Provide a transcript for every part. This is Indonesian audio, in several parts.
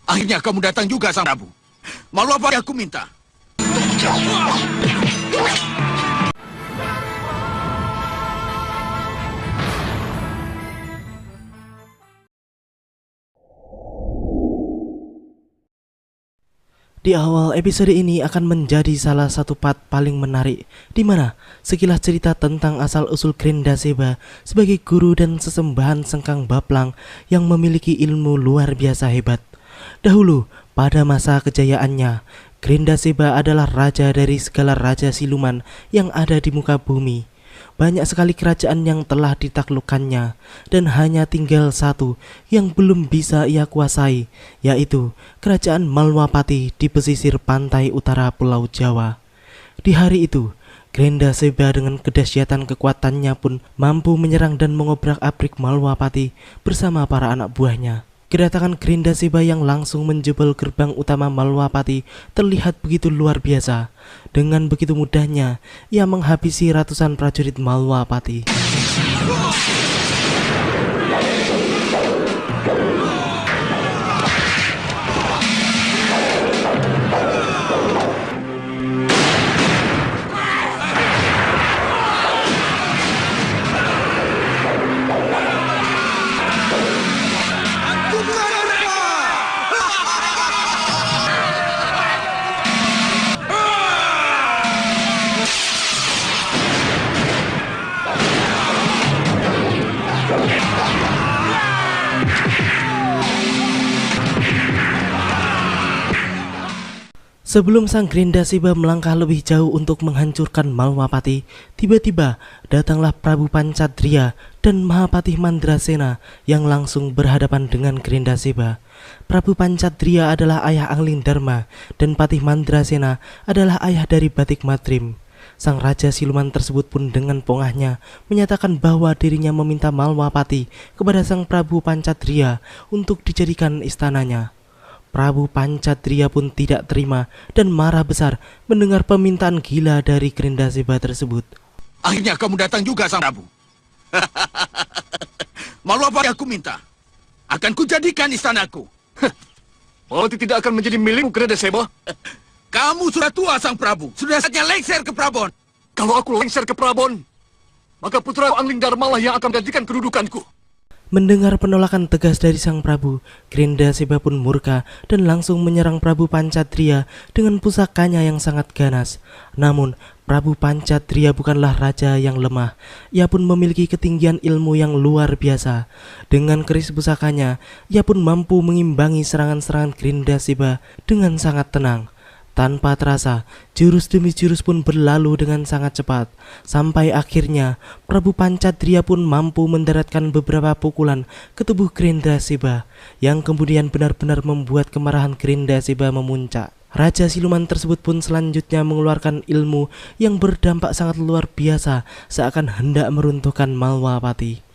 Akhirnya kamu datang juga, Sang Prabu. Malu apa yang aku minta? Di awal episode ini akan menjadi salah satu part paling menarik, di mana sekilas cerita tentang asal-usul Grendaseba sebagai guru dan sesembahan Sengkang Baplang yang memiliki ilmu luar biasa hebat. Dahulu, pada masa kejayaannya, Grendaseba adalah raja dari segala raja siluman yang ada di muka bumi. Banyak sekali kerajaan yang telah ditaklukkannya, dan hanya tinggal satu yang belum bisa ia kuasai, yaitu kerajaan Malwapati di pesisir pantai utara Pulau Jawa. Di hari itu, Grendaseba dengan kedahsyatan kekuatannya pun mampu menyerang dan mengobrak-abrik Malwapati bersama para anak buahnya. Kedatangan Grendaseba yang langsung menjebol gerbang utama Malwapati terlihat begitu luar biasa. Dengan begitu mudahnya, ia menghabisi ratusan prajurit Malwapati. Sebelum sang Grendaseba melangkah lebih jauh untuk menghancurkan Malwapati, tiba-tiba datanglah Prabu Pancadria dan Mahapatih Mandrasena yang langsung berhadapan dengan Grendaseba. Prabu Pancadria adalah ayah Angling Dharma dan Patih Mandrasena adalah ayah dari Batik Matrim. Sang raja siluman tersebut pun dengan pongahnya menyatakan bahwa dirinya meminta Malwapati kepada sang Prabu Pancadria untuk dijadikan istananya. Prabu Pancadria pun tidak terima dan marah besar mendengar permintaan gila dari Grendaseba tersebut. Akhirnya kamu datang juga, Sang Prabu. Malu apa yang aku minta? Akan kujadikan istanaku. Malwapati tidak akan menjadi milikmu, Grendaseba. Kamu sudah tua, Sang Prabu. Sudah saatnya lengser ke Prabon. Kalau aku lengser ke Prabon, maka putra Angling Dharma lah yang akan menggantikan kedudukanku. Mendengar penolakan tegas dari sang Prabu, Grendaseba pun murka dan langsung menyerang Prabu Pancadria dengan pusakanya yang sangat ganas. Namun, Prabu Pancadria bukanlah raja yang lemah. Ia pun memiliki ketinggian ilmu yang luar biasa. Dengan keris pusakanya, ia pun mampu mengimbangi serangan-serangan Grendaseba dengan sangat tenang. Tanpa terasa, jurus demi jurus pun berlalu dengan sangat cepat. Sampai akhirnya, Prabu Pancadria pun mampu mendaratkan beberapa pukulan ke tubuh Grendaseba, yang kemudian benar-benar membuat kemarahan Grendaseba memuncak. Raja siluman tersebut pun selanjutnya mengeluarkan ilmu yang berdampak sangat luar biasa, seakan hendak meruntuhkan Malwapati.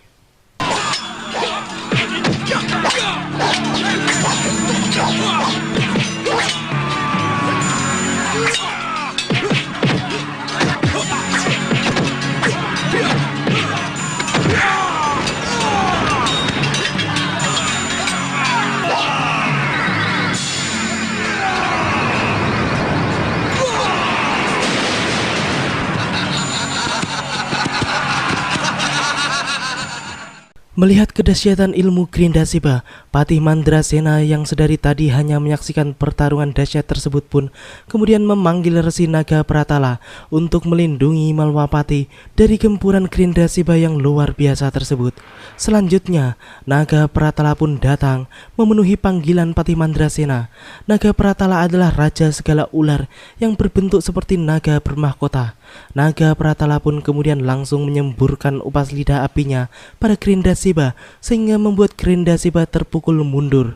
Melihat kedahsyatan ilmu Grendaseba, Patih Mandrasena yang sedari tadi hanya menyaksikan pertarungan dahsyat tersebut pun kemudian memanggil Resi Naga Pratala untuk melindungi Malwapati dari gempuran Grendaseba yang luar biasa tersebut. Selanjutnya, Naga Pratala pun datang memenuhi panggilan Patih Mandrasena. Naga Pratala adalah raja segala ular yang berbentuk seperti naga bermahkota. Naga Pratala pun kemudian langsung menyemburkan upas lidah apinya pada Grendaseba sehingga membuat Grendaseba terpukul mundur.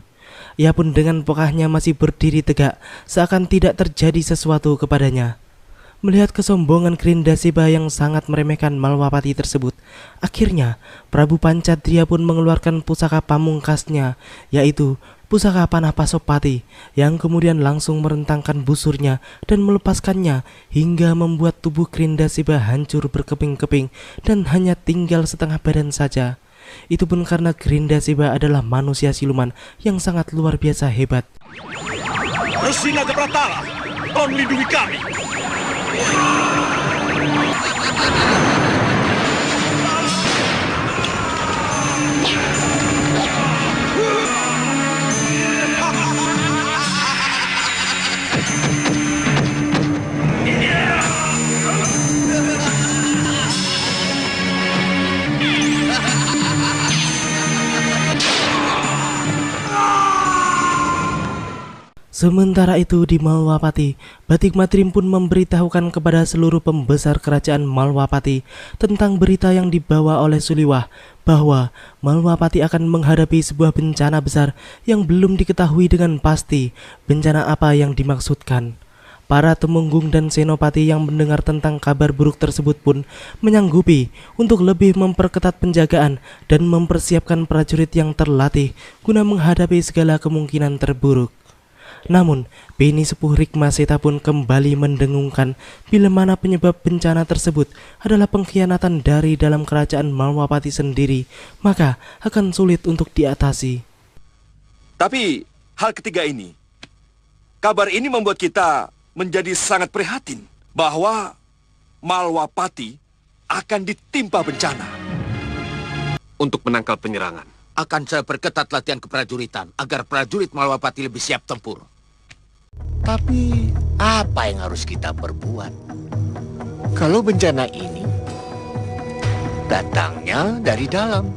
Ia pun dengan pokahnya masih berdiri tegak seakan tidak terjadi sesuatu kepadanya. Melihat kesombongan Grendaseba yang sangat meremehkan Malwapati tersebut, akhirnya Prabu Pancadria pun mengeluarkan pusaka pamungkasnya, yaitu pusaka panah Pasopati, yang kemudian langsung merentangkan busurnya dan melepaskannya hingga membuat tubuh Grendaseba hancur berkeping-keping dan hanya tinggal setengah badan saja. Itu pun karena Grindaseba adalah manusia siluman yang sangat luar biasa hebat. Resi Naga Pratala, tolong lindungi kami. Sementara itu di Malwapati, Batik Matrim pun memberitahukan kepada seluruh pembesar kerajaan Malwapati tentang berita yang dibawa oleh Suliwah bahwa Malwapati akan menghadapi sebuah bencana besar yang belum diketahui dengan pasti bencana apa yang dimaksudkan. Para temunggung dan senopati yang mendengar tentang kabar buruk tersebut pun menyanggupi untuk lebih memperketat penjagaan dan mempersiapkan prajurit yang terlatih guna menghadapi segala kemungkinan terburuk. Namun, Beni Sepuh Rikmaseta pun kembali mendengungkan bila mana penyebab bencana tersebut adalah pengkhianatan dari dalam kerajaan Malwapati sendiri, maka akan sulit untuk diatasi. Tapi hal ketiga ini, kabar ini membuat kita menjadi sangat prihatin bahwa Malwapati akan ditimpa bencana. Untuk menangkal penyerangan, Akan saya perketat latihan keprajuritan agar prajurit Malwapati lebih siap tempur. Tapi apa yang harus kita perbuat? Kalau bencana ini datangnya dari dalam.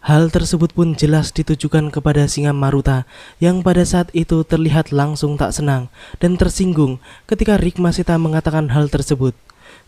Hal tersebut pun jelas ditujukan kepada Singa-Maruta yang pada saat itu terlihat langsung tak senang dan tersinggung ketika Rikmaseta mengatakan hal tersebut.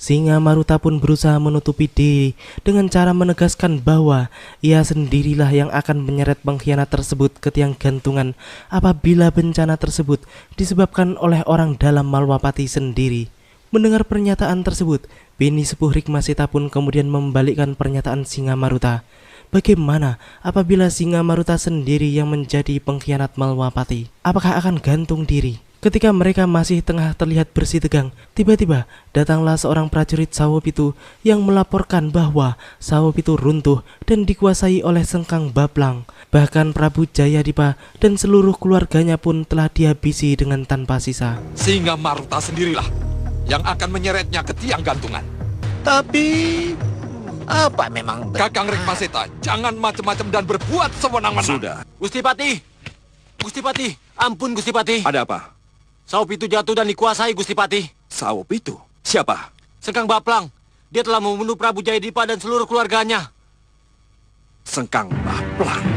Singa-Maruta pun berusaha menutupi diri dengan cara menegaskan bahwa ia sendirilah yang akan menyeret pengkhianat tersebut ke tiang gantungan apabila bencana tersebut disebabkan oleh orang dalam Malwapati sendiri. Mendengar pernyataan tersebut, Beni Sepuh Rikmaseta pun kemudian membalikkan pernyataan Singa-Maruta. Bagaimana apabila Singa-Maruta sendiri yang menjadi pengkhianat Malwapati? Apakah akan gantung diri? Ketika mereka masih tengah terlihat bersih tegang, tiba-tiba datanglah seorang prajurit Sawopitu yang melaporkan bahwa Sawopitu runtuh dan dikuasai oleh Sengkang Baplang. Bahkan Prabu Jayadipa dan seluruh keluarganya pun telah dihabisi dengan tanpa sisa. Sehingga Maruta sendirilah yang akan menyeretnya ke tiang gantungan. Tapi apa memang Kakang Rikmaseta, jangan macam-macam dan berbuat sewenang-wenang. sudah. Gusti Pati, ampun Gusti Pati. Ada apa? Sawopitu jatuh dan dikuasai Gusti Pati. Sawopitu? Siapa? Sengkang Baplang, dia telah membunuh Prabu Jayadipa dan seluruh keluarganya. Sengkang Baplang.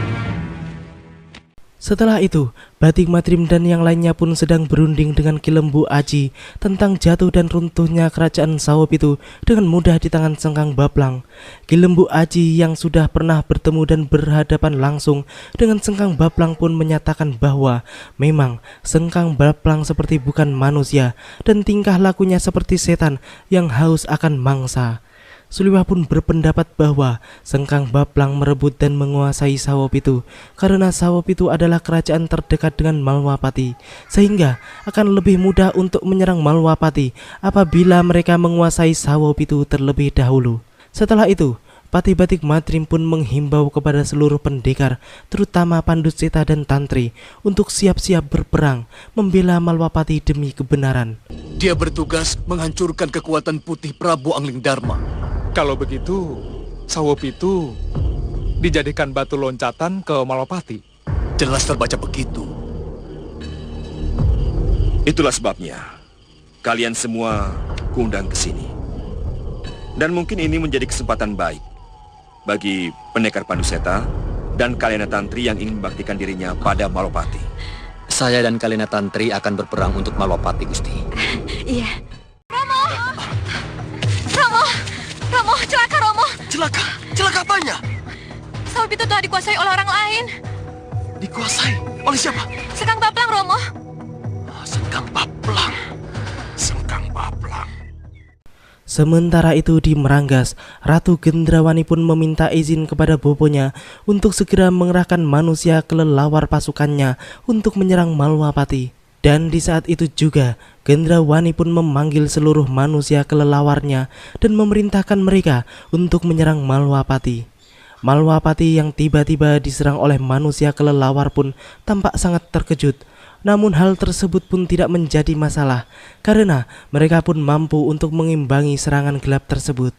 Setelah itu, Batik Matrim dan yang lainnya pun sedang berunding dengan Ki Lembu Aji tentang jatuh dan runtuhnya kerajaan Sawopitu dengan mudah di tangan Sengkang Baplang. Ki Lembu Aji yang sudah pernah bertemu dan berhadapan langsung dengan Sengkang Baplang pun menyatakan bahwa memang Sengkang Baplang seperti bukan manusia dan tingkah lakunya seperti setan yang haus akan mangsa. Suliwah pun berpendapat bahwa Sengkang Baplang merebut dan menguasai Sawopitu karena Sawopitu adalah kerajaan terdekat dengan Malwapati, sehingga akan lebih mudah untuk menyerang Malwapati apabila mereka menguasai Sawopitu terlebih dahulu. Setelah itu, Pati Batik Matrim pun menghimbau kepada seluruh pendekar, terutama Panduseta dan Tantri, untuk siap-siap berperang membela Malwapati demi kebenaran. Dia bertugas menghancurkan kekuatan putih Prabu Anglingdarma. Kalau begitu, Sawopitu dijadikan batu loncatan ke Malwapati. Jelas terbaca begitu. Itulah sebabnya kalian semua kuundang ke sini. Dan mungkin ini menjadi kesempatan baik bagi pendekar Panduseta dan Kalena Tantri yang ingin membaktikan dirinya pada Malwapati. Saya dan Kalena Tantri akan berperang untuk Malwapati, Gusti. Iya. Romo, celaka Romo. Celaka apanya? Sawopitu telah dikuasai oleh orang lain. Dikuasai oleh siapa? Sengkang Baplang, Romo. Sengkang Baplang. Sengkang Baplang. Sementara itu di Meranggas, Ratu Gendrawani pun meminta izin kepada boponya untuk segera mengerahkan manusia kelelawar pasukannya untuk menyerang Malwapati. Dan di saat itu juga Gendrawani pun memanggil seluruh manusia kelelawarnya dan memerintahkan mereka untuk menyerang Malwapati. Malwapati yang tiba-tiba diserang oleh manusia kelelawar pun tampak sangat terkejut. Namun hal tersebut pun tidak menjadi masalah karena mereka pun mampu untuk mengimbangi serangan gelap tersebut.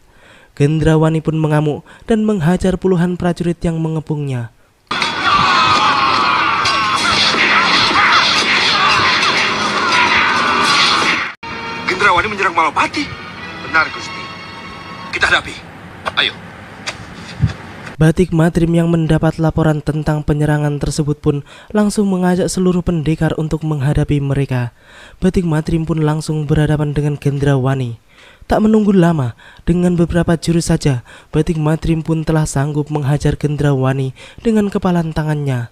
Gendrawani pun mengamuk dan menghajar puluhan prajurit yang mengepungnya. Gendrawani menyerang Malwapati. Benar, Gusti. Kita hadapi. Ayo. Batik Matrim yang mendapat laporan tentang penyerangan tersebut pun langsung mengajak seluruh pendekar untuk menghadapi mereka. Batik Matrim pun langsung berhadapan dengan Gendrawani. Tak menunggu lama, dengan beberapa jurus saja, Batik Matrim pun telah sanggup menghajar Gendrawani dengan kepalan tangannya.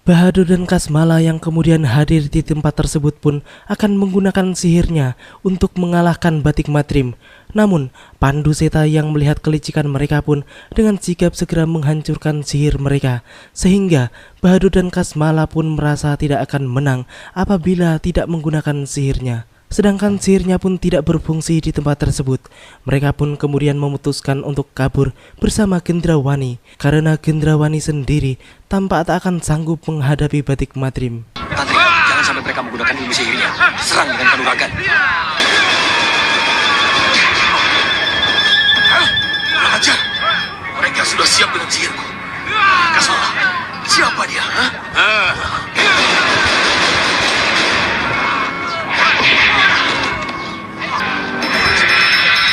Bahadur dan Kasmala yang kemudian hadir di tempat tersebut pun akan menggunakan sihirnya untuk mengalahkan Batik Matrim. Namun, Pandu Seta yang melihat kelicikan mereka pun dengan sigap segera menghancurkan sihir mereka. Sehingga Bahadur dan Kasmala pun merasa tidak akan menang apabila tidak menggunakan sihirnya. Sedangkan sihirnya pun tidak berfungsi di tempat tersebut. Mereka pun kemudian memutuskan untuk kabur bersama Gendrawani karena Gendrawani sendiri tampak tak akan sanggup menghadapi Batik Matrim. Tantri, jangan sampai mereka menggunakan ilmu sihirnya. Serang dengan kanuragan. Kurang ajar. Mereka sudah siap dengan sihirku. Kasmala, siapa dia?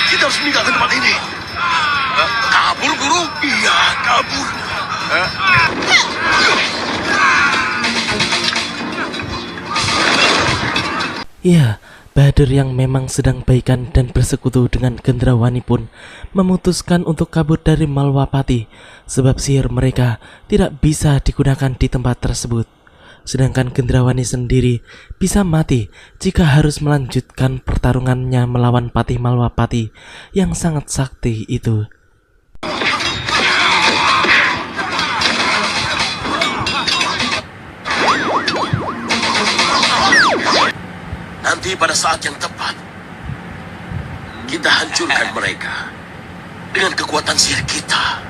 Kita harus meninggalkan tempat ini. Kabur, guru? Iya, kabur. Ya, Bahadur yang memang sedang baikan dan bersekutu dengan Gendrawani pun memutuskan untuk kabur dari Malwapati sebab sihir mereka tidak bisa digunakan di tempat tersebut. Sedangkan Gendrawani sendiri bisa mati jika harus melanjutkan pertarungannya melawan Patih Malwapati yang sangat sakti itu. Nanti pada saat yang tepat, kita hancurkan mereka dengan kekuatan sihir kita.